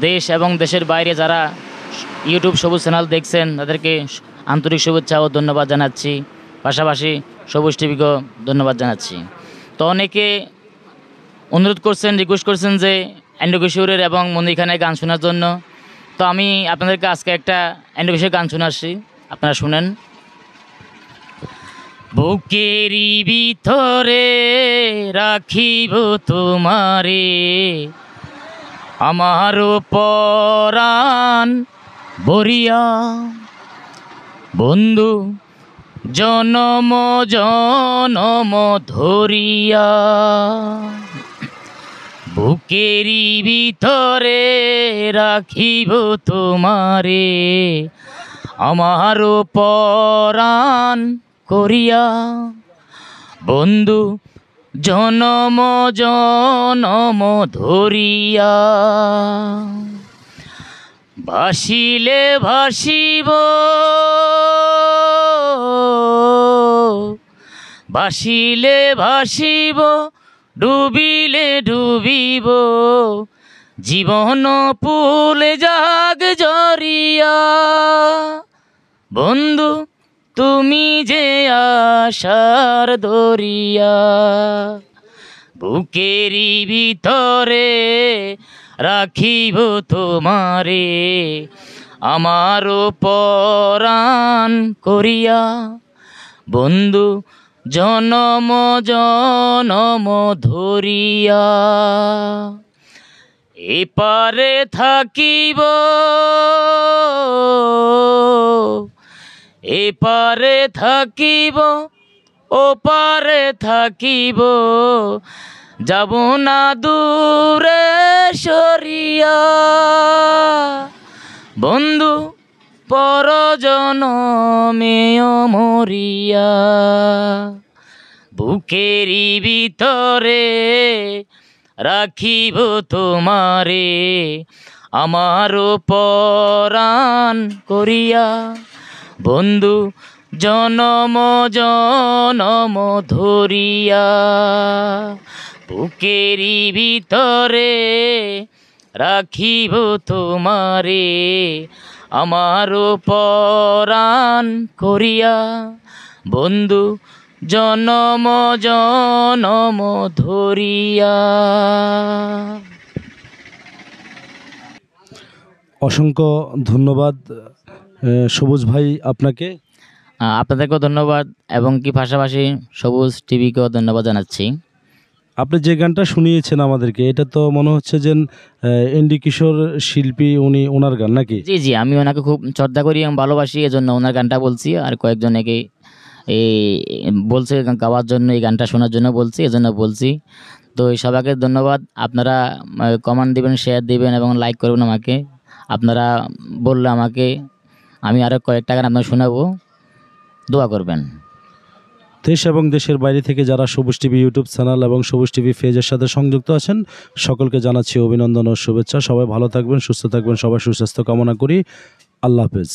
দেশ এবং দেশের বাইরে যারা ইউটিউব সবুজ চ্যানেল দেখছেন তাদেরকে আন্তরিক শুভেচ্ছা ও ধন্যবাদ জানাচ্ছি। পাশাপাশি সবুজ টিভিকেও ধন্যবাদ জানাচ্ছি। তো অনেকে অনুরোধ করছেন, রিকোয়েস্ট করছেন যে এন্ড্রু কিশোরের এবং মনির খানের গান শোনার জন্য। তো আমি আপনাদেরকে আজকে একটা এন্ড্রু কিশোরের গান শোনাচ্ছি, আপনারা শুনেন। বুকেরই ভিতরে রাখিব তোমারে, আমারও পরাণ বরিয়া, বন্ধু জনম জনম ধরিয়া। বুকেরই ভিতরে রাখিব তোমারে, আমারও পরাণ করিয়া, বন্ধু জনম জনম ধরিয়া। ভাসিলে ভাসিব, ভাসিলে ভাসিব, ডুবিলে ডুবিব, জীবন পুলে জাগ জরিয়া। বন্ধু তুমি যে আশার দরিয়া, বুকেরই ভিতরে রাখিব তোমারে, আমারও পরাণ করিয়া, বন্ধু জনম জনম ধরিয়া। এপারে থাকিব, এপারে থাকিব, ওপারে থাকিব, যাব না দূরে সরিয়া, বন্ধু পরজনমেও মরিয়া। বুকেরই ভিতরে রাখিব তোমারে, আমারও পরাণ করিয়া, বন্ধু জনম জনম ধরিয়া। বুকেরই ভিতরে রাখিব তোমারে, আমারও পরাণ করিয়া, বন্ধু জনম জনম ধরিয়া। অসংখ্য ধন্যবাদ সবুজ ভাই আপনাকে। আপনাদেরকেও ধন্যবাদ এবং কি পাশাপাশি সবুজ টিভিকেও ধন্যবাদ জানাচ্ছি। আপনি যে গানটা শুনিয়েছেন আমাদেরকে, এটা তো মনে হচ্ছে যে এন্ড্রু কিশোর শিল্পী, উনি ওনার গান নাকি? জি জি, আমি ওনাকে খুব শ্রদ্ধা করি এবং ভালোবাসি, এজন্য ওনার গানটা বলছি। আর কয়েকজনকে এই বলছে গাওয়ার জন্য, এই গানটা শোনার জন্য বলছি, এজন্য বলছি। তো সবাইকে ধন্যবাদ। আপনারা কমেন্ট দিবেন, শেয়ার দিবেন এবং লাইক করবেন আমাকে। আপনারা বললে আমাকে আমি আরও কয়েকটা গান আপনার শোনাবো, দোয়া করবেন। দেশ এবং দেশের বাইরে থেকে যারা সবুজ টিভি ইউটিউব চ্যানেল এবং সবুজ টিভি পেজের সাথে সংযুক্ত আছেন, সকলকে জানাচ্ছি অভিনন্দন ও শুভেচ্ছা। সবাই ভালো থাকবেন, সুস্থ থাকবেন, সবাই সুস্বাস্থ্য কামনা করি। আল্লাহ হাফেজ।